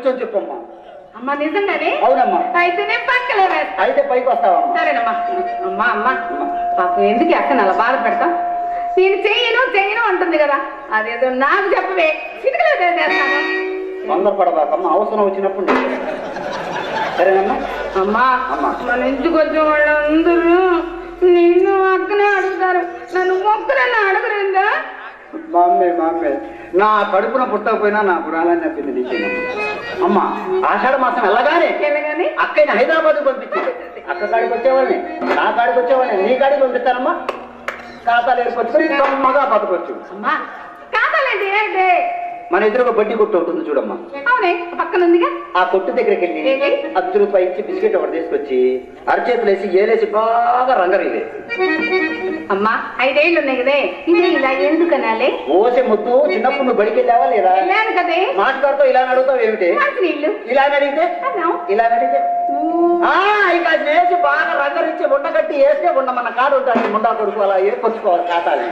కూర్చొని చెప్పమ్మా. అమ్మా నిజంగానే? అవునమ్మా. అయితే నేను పక్కలే వేస్తా. అయితే పైకి వస్తావమ్మా. సరేనమ్మా. అమ్మా అమ్మా పాపం ఎందుకు అక్కను అలా బాధ పెడతాం? నేను చెయ్యను అంటుంది కదా, అదేదో నాకు చెప్పవే, చిటికలో చేస్తాను. తొందరపడబాకమ్మా, అవసరం వచ్చినప్పుడు. సరేనమ్మా. అమ్మా మన ఇంటికి వచ్చే వాళ్ళందరూ నిన్ను అక్కనే అడుగుతారు, నన్ను మొక్కలన్నా అడగరేందా? మామ్మే నా కడుపున పుట్టకపోయినా నా గుణాలన్నీ చెప్పింది నీకేనమ్మా. అమ్మా ఆషాఢ మాసం వెళ్ళగానే అక్కని హైదరాబాద్ పంపించింది. అక్క కాడికి వచ్చేవాళ్ళని, నా కాడికి వచ్చేవాళ్ళని నీ కాడికి పంపిస్తానమ్మా. ఖాతాలు ఏర్పరచుకొని గమ్మగా బతకొచ్చు. అమ్మా ఖాతాలేంటి ఏంటి? మన ఎదురుగా బడ్డీ కొట్టు ఉంటుంది చూడమ్మా. అవునే పక్కన ఉందిగా. ఆ కొట్టు దగ్గరికి వెళ్ళి ₹10 ఇచ్చి బిస్కెట్ ఒకటి తీసుకొచ్చి అరచేతులు వేసి ఏలేసి బాగా రంగరీలే. అమ్మా 5 ఏళ్ళు ఉన్నాయి కదే, ఇదే ఇలా ఎందుకు అనాలి? ఓసే ముద్దు, చిన్నప్పుడు నువ్వు బడికి వెళ్ళావా లేదా? వెళ్ళాను కదే. మాటగారితో ఇలా అడుగుతావు ఏమిటి? నీళ్ళు ఇలా అడిగితే ఇలా అడిగితే ఇక వేసి బాగా రంగరించి ఉండగట్టి వేస్తే ఉండమన్న కాడు ఉంటాను. ముండా కొడుకు అలా ఏర్పరచుకోవాలి ఖాతాని.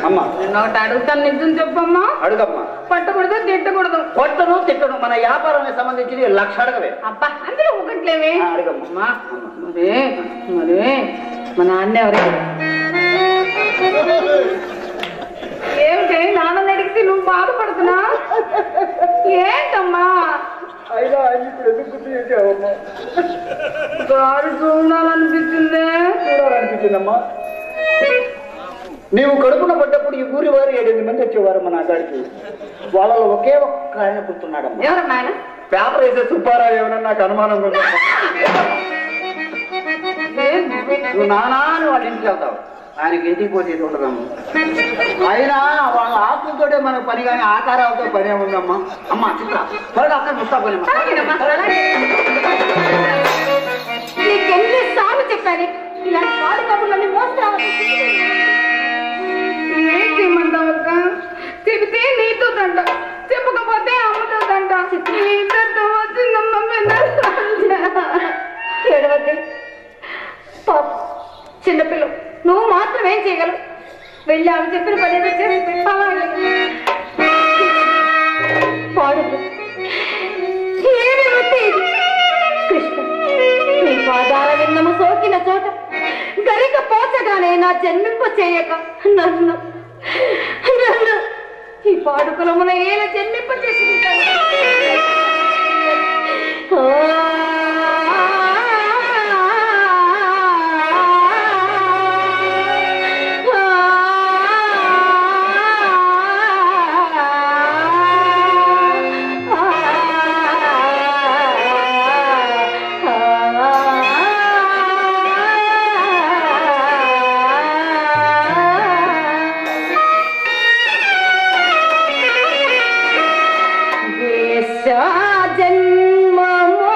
అమ్మా ఒకటి అడుగుతాను, నిజం చెప్పమ్మా. అడుగమ్మా. పట్టకూడదు తిట్టకూడదు. కొట్టను తిట్టను మన వ్యాపారానికి సంబంధించి 1,00,000 అడగవే. అబ్బా అందులో ఒకట్లేవే. అడుగమ్మా. మరి మన అన్న ఎవరే? ఏమిటి నాన్న అడిగితే నువ్వు బాధపడుతున్నా? ఏంటమ్మా అయినా ఇప్పుడు ఎందుకు గుర్తు చేసావమ్మా? చూడాలనిపించిందమ్మా. నీవు కడుపున పడ్డప్పుడు ఈ ఊరి వారు 7-8 మంది వచ్చేవారమ్మా నా కాడికి. వాళ్ళలో ఒకే ఒక్క ఆయన కూర్చున్నాడమ్మా. ఎవరమ్మా ఆయన? పేపర్ వేసే సుబ్బారావు ఏమన్నా నాకు అనుమానం ఉంది. నువ్వు నానా అని వాళ్ళ ఇంటికి వెళ్తావు, ఆయనకి ఇంటికి పోతే ఉండదమ్మా. అయినా వాళ్ళ ఆకులతోటే మనకు పని కానీ ఆకారాలతో పని ఏముందమ్మా. అమ్మా చిత్ర త్వరగా అక్కడ ముస్తాపోలేమ్మా. నీకెన్నిసార్లు చెప్పాను ఇలాంటి కాదు కబుర్లన్నీ మోస్తావు. ఏం చేయమంటావు అక్క? చెబితే నీతో తంట, చెప్పకపోతే అమ్మతో తంట. ఇద్దరితో వచ్చిందమ్మా. ఏడవద్దే పాప, చిన్నపిల్ల, నువ్వు మాత్రం ఏం చేయగలవు? వెళ్ళి ఆమె చెప్పిన పని ఏదో చేస్తే పాడదు. ఏమి వృత్తి ఇది? కృష్ణ, నీ పాదాల విన్నము సోకిన చోట గరిక పోచగానే నా జన్మింప చేయక నన్ను ఈ పాడుకులమున ఏల జన్మింప చేసి జన్మమో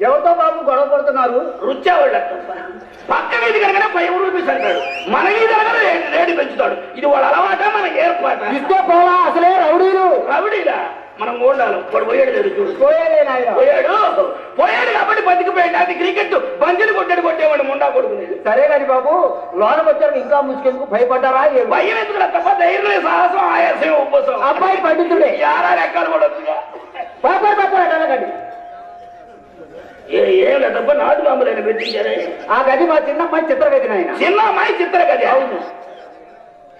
ఎవరితో బాబు గొడవ పడుతున్నారు? రుచ్చావాళ్ళు పక్క వీధి కనుక 5 రూపీస్ అంటాడు, మన వీధి కనుక రేటు పెంచుతాడు. ఇది వాళ్ళ అలవాట, మన ఏర్పాట. ఇస్తే పోలా అసలే రౌడీలు. రౌడీలా? మనం ఓడాలి. వాడు పోయాడు లేదు చూడు. పోయాడు కాబట్టి బతికిపోయాడు. అది క్రికెట్ బంతిని కొట్టేవాడు ముండా కొడుకుని. సరే కానీ బాబు లోనకి వచ్చారు ఇంకా ముసుకెందుకు భయపడ్డారా? భయం ఎందుకు తప్ప ధైర్యం సాహసం ఆయాసం ఉపసం. అబ్బాయి పండితుడే యారా లెక్కలు కూడా వచ్చిగా పాపడి ఏం లేదప్ప నాటు బాంబులైనా పెట్టించారే. ఆ గది మా చిన్నమ్మాయి చిత్రగది నాయన. చిన్న అమ్మాయి చిత్రగది. అవును.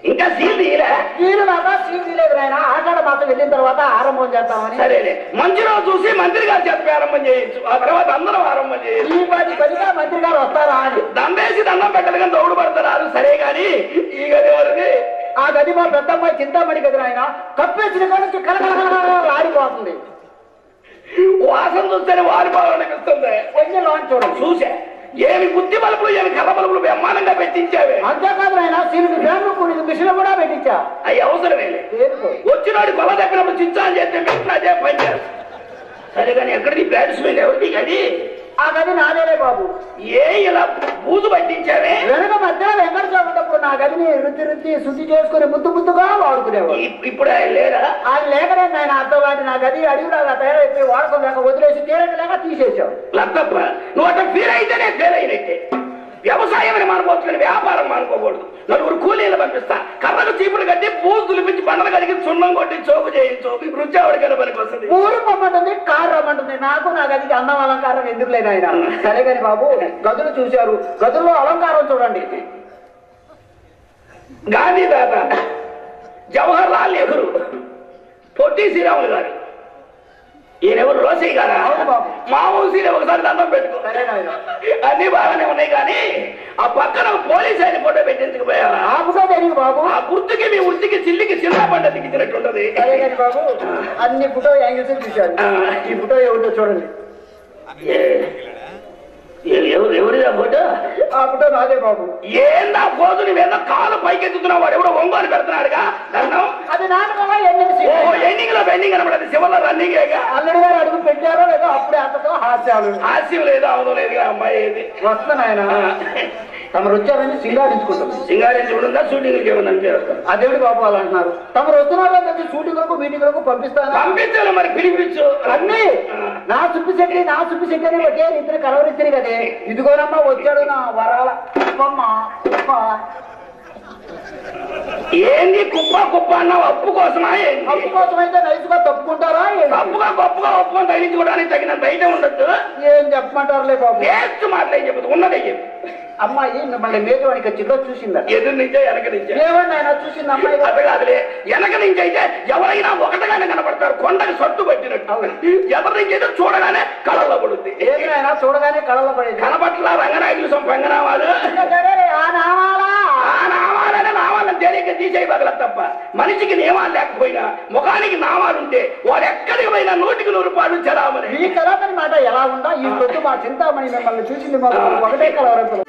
ఇంకా సీల్ తీయలే? సీలు లాగా సీల్ తీయలేదు నాయన. ఆషాఢ మాసం వెళ్ళిన తర్వాత ఆరంభం చేద్దామని. సరేలే, మంచి రోజు చూసి మంత్రి గారు చెప్పి ఆరంభం చేయొచ్చు. ఆ తర్వాత అందరం ఆరంభం చేయొచ్చు. ఈ 10 మంత్రి గారు వస్తారా అని దండేసి దండం పెట్టాలి కానీ దౌడు పడతారు. సరే కానీ ఈ గది ఎవరిది? ఆ గది మా పెద్దమ్మాయి చింతామణి గది నాయన. కప్పేసిన కాడ కలకల ఆడిపోతుంది. వాసన చూస్తేనే వారిపోవాలనిపిస్తుంది. కొంచెం లోన్ చూడండి. చూసా ఏమి బుద్ధి బలుపులు ఏమి కర్ర బలుపులు బ్రహ్మాండంగా పెట్టించావే. అంతేకాదు నాయన సీలుకి ఫ్యాన్లు కొన్ని మిషన్ కూడా పెట్టించా. అవి అవసరమేలే. వచ్చినాడు కొల తప్పినప్పుడు చిచ్చా అని చేస్తే మిషన్ అదే పని చేస్తా. సరే కానీ ఎక్కడిది బ్యాట్స్మెన్ ఎవరిది గది? ఆ గది నాదేలే బాబు. ఏ ఇలా బూజు పట్టించావే? వెనక మధ్య వెంకటస్వామి ఉన్నప్పుడు నా గదిని రుచి శుద్ధి చేసుకుని ముద్దుగా వాడుకునేవాడు. ఇప్పుడు ఆయన లేరా? ఆయన లేకనే ఆయన అర్థం లాంటి నా గది అడిగిలాగా తయారైపోయి వాడకం లేక వదిలేసి తీరక తీసేసావు. లత్తప్ప నువ్వు అట్లా ఫీల్ అయితేనే ఫెయిల్ అయినట్టే. వ్యవసాయం అని మానుకోవచ్చు కానీ వ్యాపారం మానుకోకూడదు. నలుగురు కూలీలు పంపిస్తా, కర్రకు చీపులు కట్టి పూజ తులిపించి బండలు కడిగి సున్నం కొట్టి చోపు చేయించు. రుచి ఆవిడకైనా పనికి వస్తుంది. ఊరు రమ్మంటుంది, కారు రమ్మంటుంది. నాకు నా గదికి అందం అలంకారం ఎందుకు లేదు ఆయన. సరే కానీ బాబు గదులు చూశారు, గదుల్లో అలంకారం చూడండి. గాంధీ తాత, జవహర్ లాల్ నెహ్రూ, పొట్టి శ్రీరాములు గారు, ఈయనెవరు? రోసయ్య గారా? మా ఊసీని ఒకసారి దండం పెట్టుకో. అన్ని బాగానే ఉన్నాయి కానీ ఆ పక్కన పోలీస్ ఆయన ఫోటో పెట్టేందుకు పోయావా? ఆ ఫోటో తెలియదు బాబు. ఆ గుర్తుకి మీ ఉర్తికి చిల్లికి చిన్న పంట దిగించినట్టుంటది. సరే కానీ బాబు అన్ని ఫోటో యాంగిల్స్ చూశాను. ఈ ఫోటో ఏమిటో చూడండి. ఎవరిదా ఫోటో? ఆ ఫోటో నాదే బాబు. ఏందా పోజు నువ్వేదో కాలు పైకెత్తుతున్నావు? వాడు ఎవడో ఒంగోలు పెడుతున్నాడుగా దండం. అది నాన్నగా ఎండింగ్ లో బెండింగ్ అనమాట. శివలో రన్నింగ్. అల్లుడు గారు అడుగు పెట్టారో లేదో అప్పుడే అతతో హాస్యం లేదు, అవడం లేదు. అమ్మాయి ఏది వస్తాను ఆయన. తమరు వచ్చారని సింగారించుకుంటుంది. సింగారించుకుంటుందా? షూటింగ్ ఏమన్నా అదేవిడి బాబు అలా అంటున్నారు. తమరు వస్తున్నారని షూటింగ్లకు మీటింగ్లకు పంపిస్తాను. పంపించాలి మరి, పిలిపించు. అన్నీ నా సుప్పు శెట్టి అని ఒకే ఇద్దరు కలవరిద్దరు కదే. ఇదిగోనమ్మా వచ్చాడు నా వరాల ఏంది కుప్ప అన్నావు? అప్పు కోసమా? అప్పు కోసం అయితే నైస్గా తప్పుకుంటారా? గొప్పగా ఒప్పుకొని తగిలించుకోవడానికి తగినంత అయితే ఉండొచ్చు. ఏం చెప్పమంటారులే బాబు. వేస్ట్ మాటలే చెప్పదు, ఉన్నదే చెప్పు. అమ్మాయి మిమ్మల్ని మేజవానికి చిల్లో చూసిందా? ఎదురు నుంచే వెనక నుంచే ఏమన్నా చూసింది అమ్మాయి? అది కాదులే, వెనక నుంచి అయితే ఎవరైనా ఒకటిగానే కనపడతారు. కొండకి సొట్టు పట్టినట్టు. ఎవరి నుంచి అయితే చూడగానే కళల్లో పడుద్ది. ఏదైనా చూడగానే కళల్లో పడేది. కనపట్ల రంగనాయకులు పంగనామాలు ఆ నామాలనే నామాలను తేలిక తీసేయి పగల తప్ప మనిషికి నియమాలు లేకపోయినా ముఖానికి నామాలుంటే వాడు ఎక్కడికి పోయినా 100కి 100 రూపాయలు చలామని. ఈ కళాపని మాట ఎలా ఉందా? ఈ రోజు మా చింతామణి మిమ్మల్ని చూసింది ఒకటే కలవరంతో.